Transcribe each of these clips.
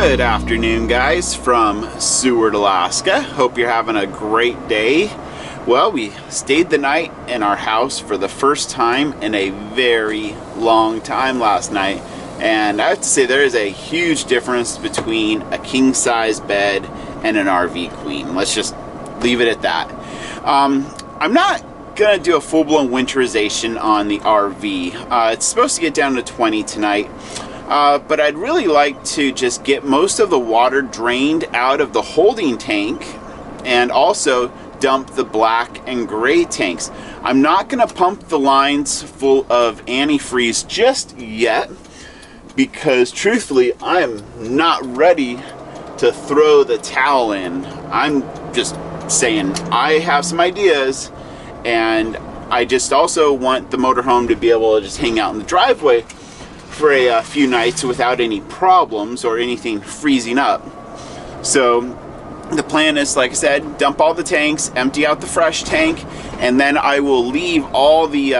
Good afternoon, guys, from Seward, Alaska. Hope you're having a great day. Well, we stayed the night in our house for the first time in a very long time last night. And I have to say there is a huge difference between a king-size bed and an RV queen. Let's just leave it at that. I'm not gonna do a full-blown winterization on the RV. It's supposed to get down to 20 tonight. But I'd really like to just get most of the water drained out of the holding tank and also dump the black and gray tanks. I'm not going to pump the lines full of antifreeze just yet because truthfully I'm not ready to throw the towel in. I'm just saying I have some ideas, and I just also want the motorhome to be able to just hang out in the driveway for a few nights without any problems or anything freezing up. So the plan is, like I said, dump all the tanks, empty out the fresh tank, and then I will leave all the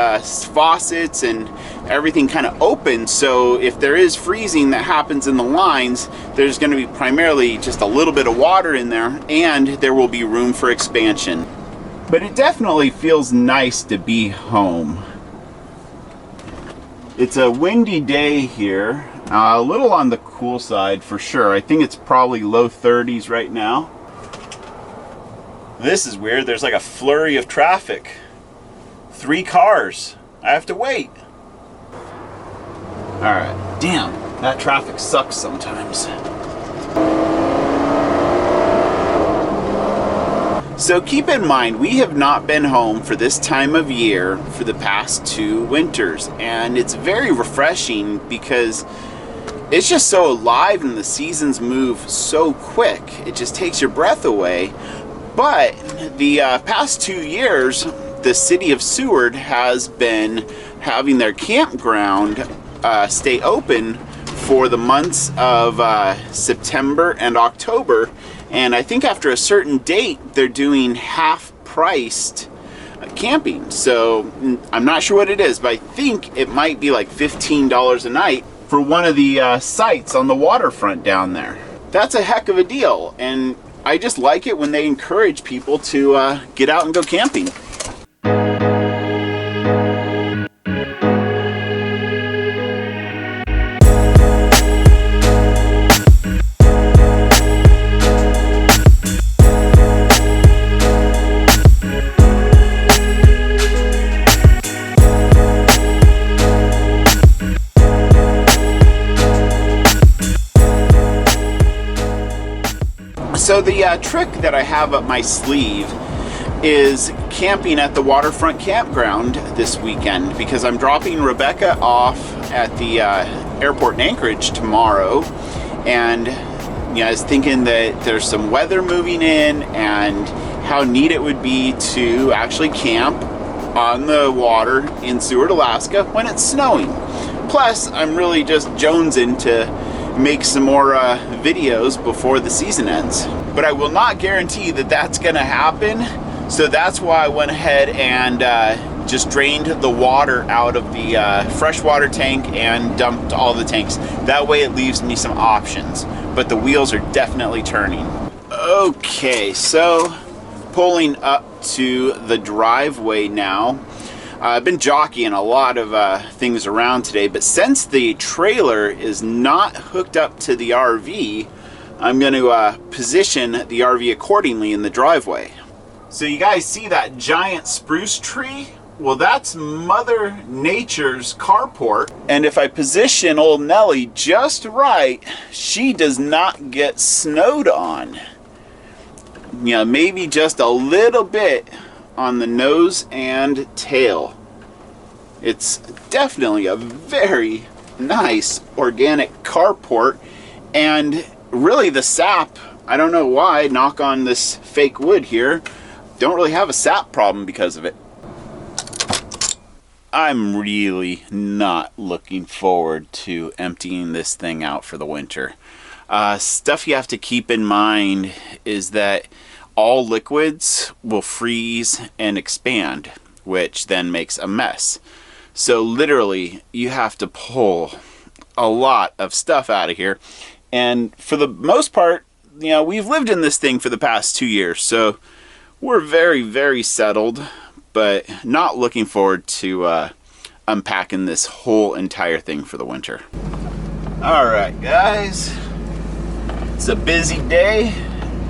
faucets and everything kind of open, so if there is freezing that happens in the lines, there's going to be primarily just a little bit of water in there, and there will be room for expansion. But it definitely feels nice to be home. It's a windy day here, a little on the cool side for sure. I think it's probably low 30s right now. This is weird, there's like a flurry of traffic. 3 cars, I have to wait. Alright, damn, that traffic sucks sometimes. So keep in mind, we have not been home for this time of year for the past 2 winters, and it's very refreshing because it's just so alive and the seasons move so quick. It just takes your breath away. But the past 2 years, the city of Seward has been having their campground stay open for the months of September and October. And I think after a certain date, they're doing half-priced camping. So I'm not sure what it is, but I think it might be like $15 a night for one of the sites on the waterfront down there. That's a heck of a deal, and I just like it when they encourage people to get out and go camping. So the trick that I have up my sleeve is camping at the waterfront campground this weekend, because I'm dropping Rebecca off at the airport in Anchorage tomorrow, and I was thinking that there's some weather moving in and how neat it would be to actually camp on the water in Seward, Alaska when it's snowing. Plus, I'm really just jonesing to make some more videos before the season ends. But I will not guarantee that that's gonna happen, so that's why I went ahead and just drained the water out of the freshwater tank and dumped all the tanks. That way it leaves me some options, but the wheels are definitely turning. Okay, so pulling up to the driveway now. I've been jockeying a lot of things around today, but since the trailer is not hooked up to the RV, I'm going to position the RV accordingly in the driveway. So you guys see that giant spruce tree? Well, that's Mother Nature's carport. And if I position old Nellie just right, she does not get snowed on. Maybe just a little bit on the nose and tail. It's definitely a very nice organic carport, and really the sap, I don't know why, knock on this fake wood here, don't really have a sap problem because of it. I'm really not looking forward to emptying this thing out for the winter. Stuff you have to keep in mind is that all liquids will freeze and expand, which then makes a mess. So literally you have to pull a lot of stuff out of here, And for the most part, you know, we've lived in this thing for the past 2 years, so we're very, very settled, but not looking forward to unpacking this whole entire thing for the winter. All right, guys, it's a busy day,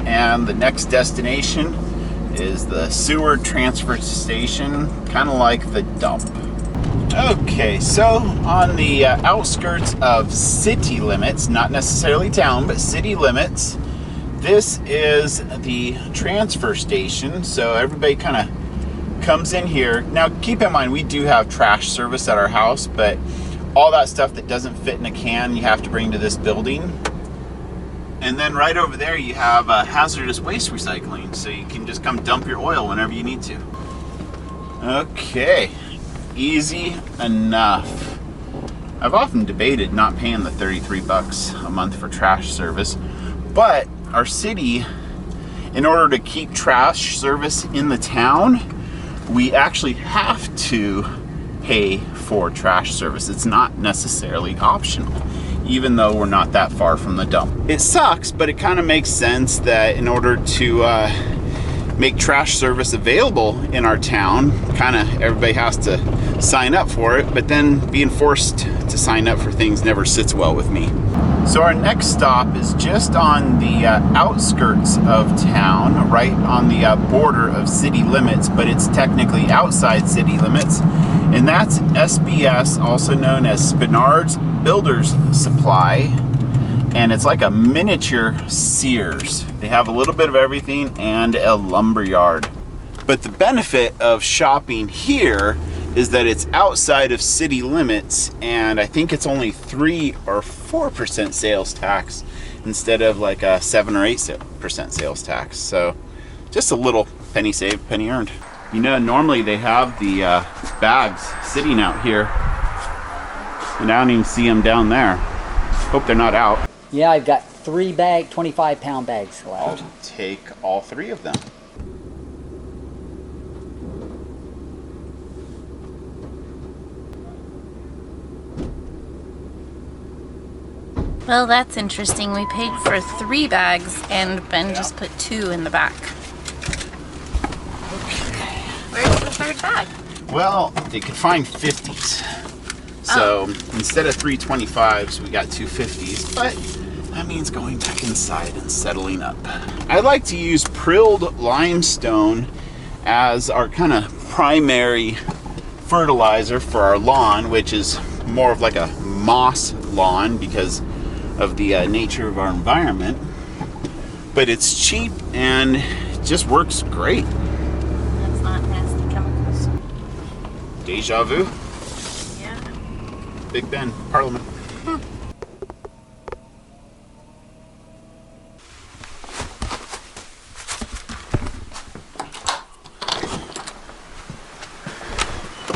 and the next destination is the sewer transfer station, kind of like the dump. Okay, so on the outskirts of city limits, not necessarily town, but city limits, this is the transfer station. So everybody kind of comes in here. Now keep in mind, we do have trash service at our house, but all that stuff that doesn't fit in a can, you have to bring to this building. And then right over there you have hazardous waste recycling, so you can just come dump your oil whenever you need to. Okay, easy enough. I've often debated not paying the $33 a month for trash service, but our city, in order to keep trash service in the town, we actually have to pay for trash service. It's not necessarily optional, even though we're not that far from the dump. It sucks, but it kind of makes sense that in order to make trash service available in our town, kind of everybody has to sign up for it, but then being forced to sign up for things never sits well with me. So our next stop is just on the outskirts of town, right on the border of city limits, but it's technically outside city limits, and that's SBS, also known as Spinard's Builders Supply, and it's like a miniature Sears. They have a little bit of everything and a lumber yard. But the benefit of shopping here is that it's outside of city limits, and I think it's only 3 or 4% sales tax instead of like a 7 or 8% sales tax. So just a little penny saved, penny earned. You know, normally they have the bags sitting out here, and I don't even see them down there. Hope they're not out. Yeah, I've got 3 25-pound bags left. I'll take all 3 of them. Well, that's interesting. We paid for 3 bags and Ben just put 2 in the back. Okay. Where's the 3rd bag? Well, they could find 50s. So instead of 3 25s, we got 2 50s, but that means going back inside and settling up. I like to use prilled limestone as our kind of primary fertilizer for our lawn, which is more of like a moss lawn because of the nature of our environment. But it's cheap and it just works great. That's not nasty chemicals. Deja vu. Yeah. Big Ben, Parliament.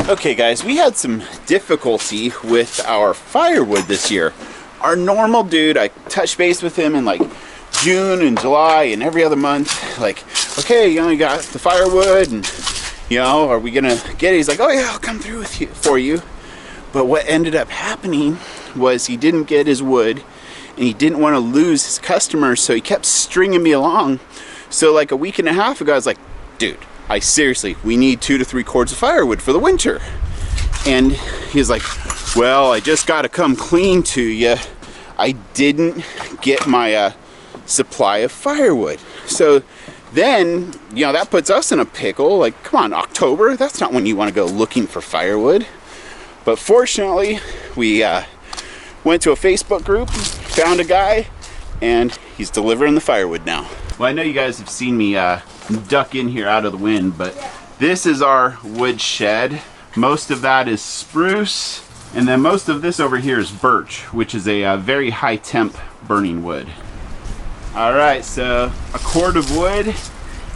Okay guys, we had some difficulty with our firewood this year. Our normal dude, I touched base with him in like June and July and every other month, like, okay, you know, you got the firewood, and you know, are we gonna get it? He's like, oh yeah, I'll come through for you. But what ended up happening was he didn't get his wood, and he didn't want to lose his customers, so he kept stringing me along. So like a week and a half ago, I was like, dude, seriously, we need 2 to 3 cords of firewood for the winter. And he's like, well, I just got to come clean to you. I didn't get my supply of firewood. So then, you know, that puts us in a pickle. Like, come on, October, that's not when you want to go looking for firewood. But fortunately, we went to a Facebook group, found a guy, and he's delivering the firewood now. Well, I know you guys have seen me duck in here out of the wind, but this is our wood shed. Most of that is spruce, and then most of this over here is birch, which is a very high temp burning wood. All right, so a cord of wood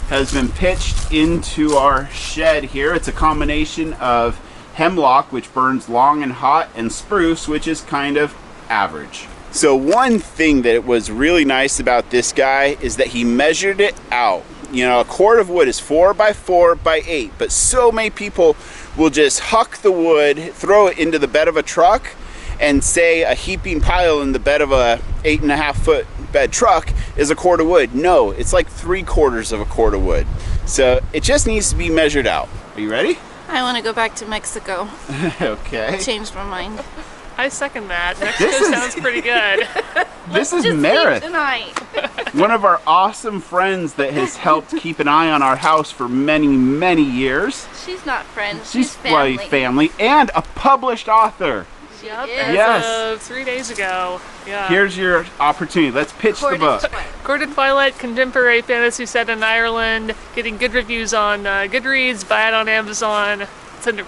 has been pitched into our shed here. It's a combination of hemlock, which burns long and hot, and spruce, which is kind of average. So one thing that was really nice about this guy is that he measured it out. You know, a cord of wood is 4 by 4 by 8, but so many people will just huck the wood, throw it into the bed of a truck, and say a heaping pile in the bed of a 8.5 foot bed truck is a cord of wood. No, it's like 3/4 of a cord of wood. So it just needs to be measured out. Are you ready? I want to go back to Mexico. Okay. Changed my mind. I second that. Mexico sounds pretty good. This is Just Meredith, leave tonight. one of our awesome friends that has helped keep an eye on our house for many, many years. She's not friends. She's family. family and a published author. Yep, is. as Yes. of 3 days ago. Yeah. Here's your opportunity. Let's pitch the book. Court of Twilight, contemporary fantasy set in Ireland, getting good reviews on Goodreads, buy it on Amazon,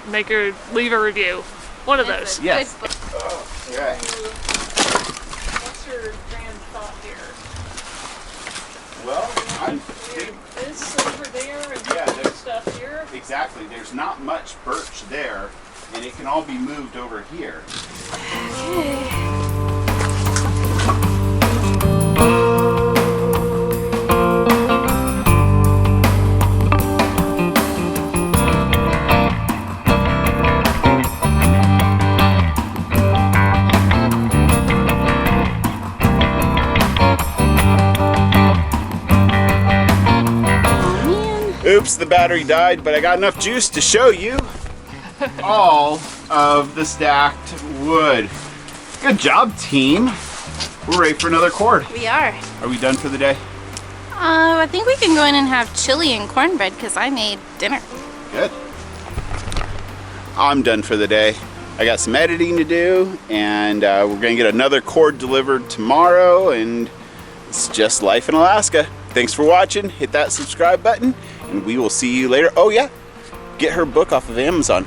leave a review. One of those. Yes. Good book. Okay. What's your grand thought here? Well, This over there and Yeah, there's- stuff here. exactly. There's not much birch there, and it can all be moved over here. Oops, the battery died, but I got enough juice to show you all of the stacked wood. Good job, team. We're ready for another cord. We are. Are we done for the day? I think we can go in and have chili and cornbread because I made dinner. Good. I'm done for the day. I got some editing to do, and we're gonna get another cord delivered tomorrow, and it's just life in Alaska. Thanks for watching. Hit that subscribe button, and we will see you later. Oh yeah, get her book off of Amazon.